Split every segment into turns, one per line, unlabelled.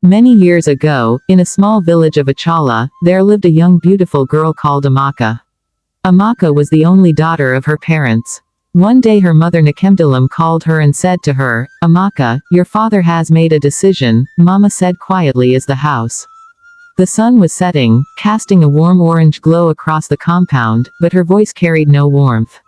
Many years ago, in a small village of Achala, there lived a young beautiful girl called Amaka. Amaka was the only daughter of her parents. One day her mother Nikemdalam called her and said to her, "Amaka, your father has made a decision," Mama said quietly as the house. The sun was setting, casting a warm orange glow across the compound, but her voice carried no warmth.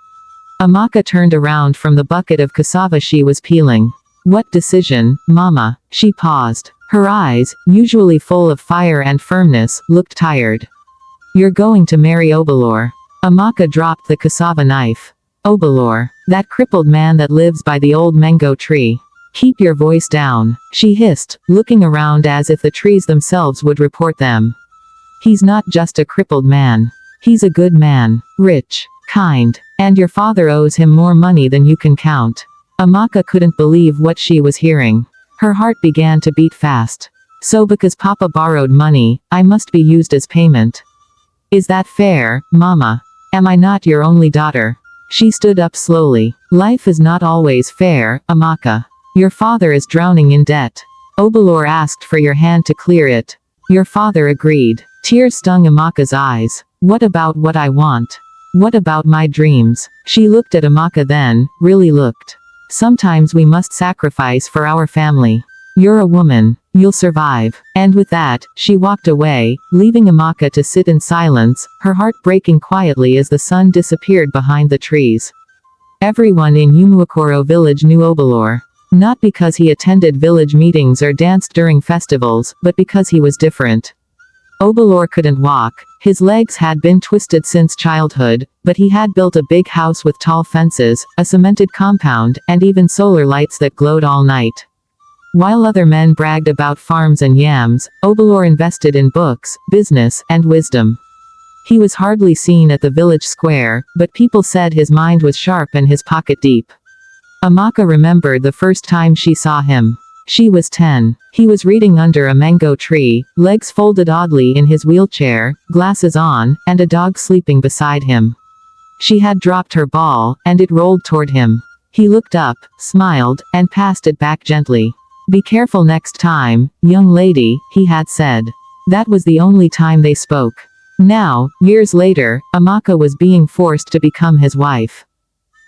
Amaka turned around from the bucket of cassava she was peeling. "What decision, Mama?" She paused. Her eyes, usually full of fire and firmness, looked tired. "You're going to marry Obalor." Amaka dropped the cassava knife. "Obalor, that crippled man that lives by the old mango tree. Keep your voice down," she hissed, looking around as if the trees themselves would report them. "He's not just a crippled man. He's a good man, rich, kind, and your father owes him more money than you can count." Amaka couldn't believe what she was hearing. Her heart began to beat fast. "So because Papa borrowed money, I must be used as payment. Is that fair, Mama? Am I not your only daughter?" She stood up slowly. "Life is not always fair, Amaka. Your father is drowning in debt. Obalor asked for your hand to clear it. Your father agreed." Tears stung Amaka's eyes. "What about what I want? What about my dreams?" She looked at Amaka then, really looked. "Sometimes we must sacrifice for our family. You're a woman. You'll survive." And with that, she walked away, leaving Amaka to sit in silence, her heart breaking quietly as the sun disappeared behind the trees. Everyone in Umuokoro village knew Obalor. Not because he attended village meetings or danced during festivals, but because he was different. Obalor couldn't walk, his legs had been twisted since childhood, but he had built a big house with tall fences, a cemented compound, and even solar lights that glowed all night. While other men bragged about farms and yams, Obalor invested in books, business, and wisdom. He was hardly seen at the village square, but people said his mind was sharp and his pocket deep. Amaka remembered the first time she saw him. She was 10. He was reading under a mango tree, legs folded oddly in his wheelchair, glasses on, and a dog sleeping beside him. She had dropped her ball, and it rolled toward him. He looked up, smiled, and passed it back gently. "Be careful next time, young lady," he had said. That was the only time they spoke. Now, years later, Amaka was being forced to become his wife.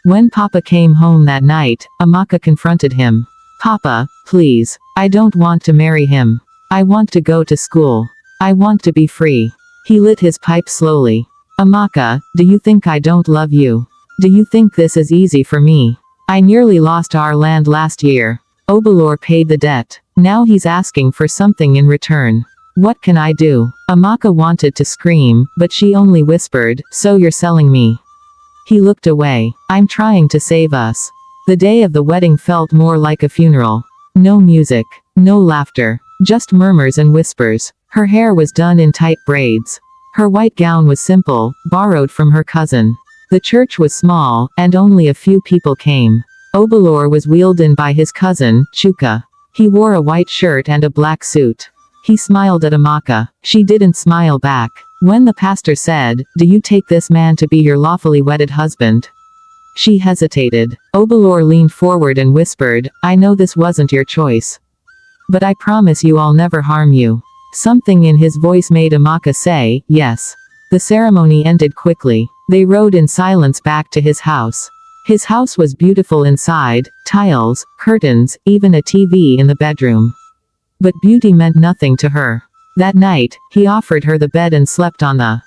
When Papa came home that night, Amaka confronted him. "Papa, please. I don't want to marry him. I want to go to school. I want to be free." He lit his pipe slowly. "Amaka, do you think I don't love you? Do you think this is easy for me? I nearly lost our land last year. Obalor paid the debt. Now he's asking for something in return. What can I do?" Amaka wanted to scream, but she only whispered, "So you're selling me?" He looked away. "I'm trying to save us." The day of the wedding felt more like a funeral. No music. No laughter. Just murmurs and whispers. Her hair was done in tight braids. Her white gown was simple, borrowed from her cousin. The church was small, and only a few people came. Obalor was wheeled in by his cousin, Chuka. He wore a white shirt and a black suit. He smiled at Amaka. She didn't smile back. When the pastor said, "Do you take this man to be your lawfully wedded husband?" She hesitated. Obalor leaned forward and whispered, "I know this wasn't your choice. But I promise you I'll never harm you." Something in his voice made Amaka say, "Yes." The ceremony ended quickly. They rode in silence back to his house. His house was beautiful inside, tiles, curtains, even a TV in the bedroom. But beauty meant nothing to her. That night, he offered her the bed and slept on the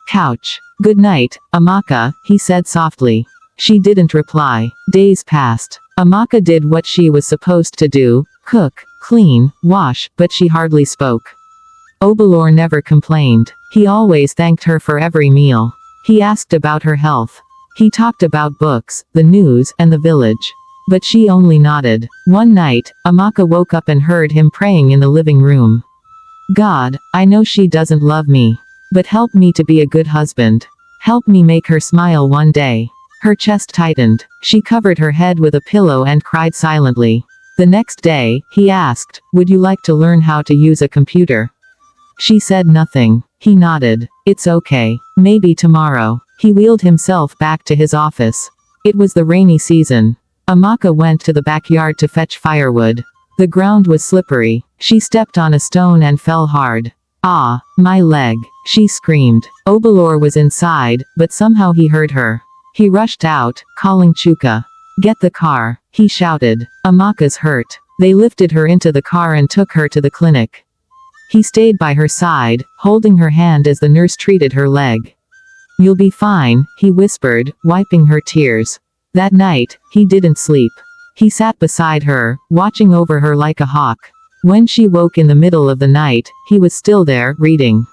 couch. "Good night, Amaka," he said softly. She didn't reply. Days passed. Amaka did what she was supposed to do, cook, clean, wash, but she hardly spoke. Obalor never complained. He always thanked her for every meal. He asked about her health. He talked about books, the news, and the village. But she only nodded. One night, Amaka woke up and heard him praying in the living room. "God, I know she doesn't love me. But help me to be a good husband. Help me make her smile one day." Her chest tightened. She covered her head with a pillow and cried silently. The next day, he asked, "Would you like to learn how to use a computer?" She said nothing. He nodded. "It's okay. Maybe tomorrow." He wheeled himself back to his office. It was the rainy season. Amaka went to the backyard to fetch firewood. The ground was slippery. She stepped on a stone and fell hard. Ah, my leg, she screamed. Obalor was inside, but somehow he heard her. He rushed out, calling Chuka. Get the car, he shouted. Amaka's hurt. They lifted her into the car and took her to the clinic. He stayed by her side, holding her hand as the nurse treated her leg. You'll be fine, he whispered, wiping her tears. That night, he didn't sleep. He sat beside her, watching over her like a hawk. When she woke in the middle of the night, he was still there, reading.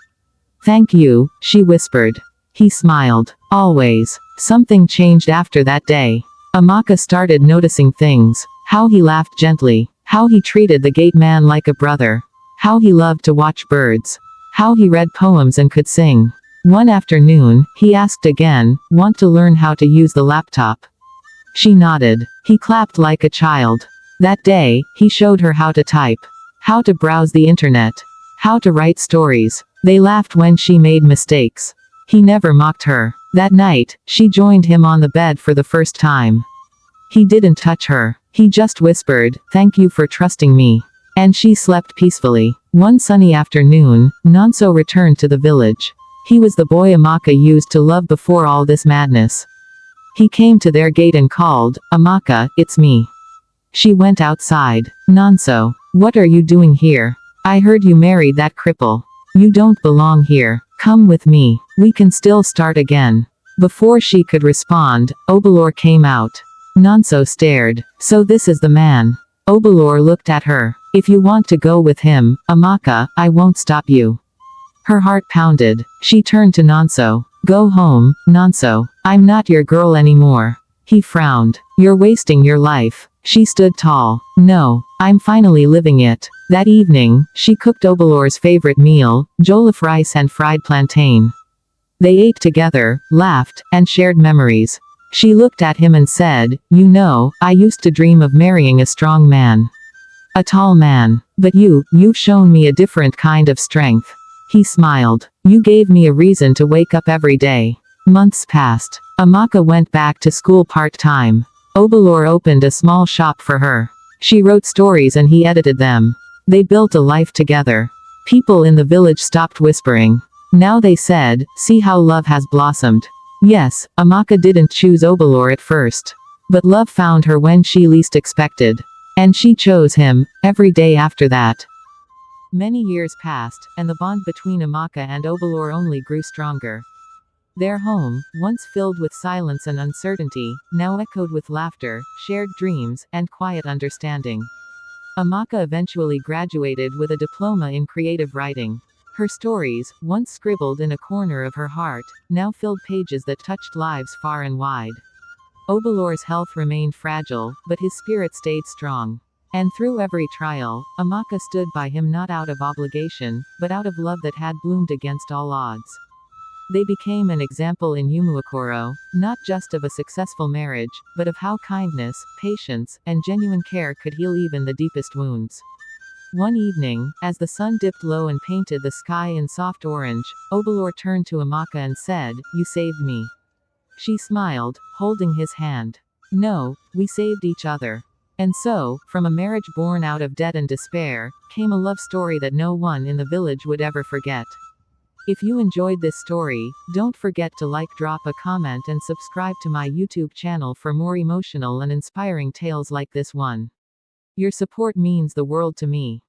Thank you, she whispered. He smiled. Always. Something changed after that day. Amaka started noticing things. How he laughed gently. How he treated the gate man like a brother. How he loved to watch birds. How he read poems and could sing. One afternoon, he asked again, want to learn how to use the laptop? She nodded. He clapped like a child. That day, he showed her how to type. How to browse the internet. How to write stories. They laughed when she made mistakes. He never mocked her. That night, she joined him on the bed for the first time. He didn't touch her. He just whispered, thank you for trusting me. And she slept peacefully. One sunny afternoon, Nonso returned to the village. He was the boy Amaka used to love before all this madness. He came to their gate and called, Amaka, it's me. She went outside. Nonso, what are you doing here? I heard you married that cripple. You don't belong here. Come with me. We can still start again. Before she could respond, Obalor came out. Nonso stared. So this is the man. Obalor looked at her. If you want to go with him, Amaka, I won't stop you. Her heart pounded. She turned to Nonso. Go home, Nonso. I'm not your girl anymore. He frowned. You're wasting your life. She stood tall. No, I'm finally living it. That evening, she cooked Obalor's favorite meal, jollof rice and fried plantain. They ate together, laughed, and shared memories. She looked at him and said, you know, I used to dream of marrying a strong man. A tall man. But you've shown me a different kind of strength. He smiled. You gave me a reason to wake up every day. Months passed. Amaka went back to school part-time. Obalor opened a small shop for her. She wrote stories and he edited them. They built a life together. People in the village stopped whispering. Now they said, see how love has blossomed. Yes, Amaka didn't choose Obalor at first. But love found her when she least expected. And she chose him, every day after that. Many years passed, and the bond between Amaka and Obalor only grew stronger. Their home, once filled with silence and uncertainty, now echoed with laughter, shared dreams, and quiet understanding. Amaka eventually graduated with a diploma in creative writing. Her stories, once scribbled in a corner of her heart, now filled pages that touched lives far and wide. Obalor's health remained fragile, but his spirit stayed strong. And through every trial, Amaka stood by him not out of obligation, but out of love that had bloomed against all odds. They became an example in Yumuokoro, not just of a successful marriage, but of how kindness, patience, and genuine care could heal even the deepest wounds. One evening, as the sun dipped low and painted the sky in soft orange, Obalor turned to Amaka and said, you saved me. She smiled, holding his hand. No, we saved each other. And so, from a marriage born out of debt and despair, came a love story that no one in the village would ever forget. If you enjoyed this story, don't forget to like, drop a comment and subscribe to my YouTube channel for more emotional and inspiring tales like this one. Your support means the world to me.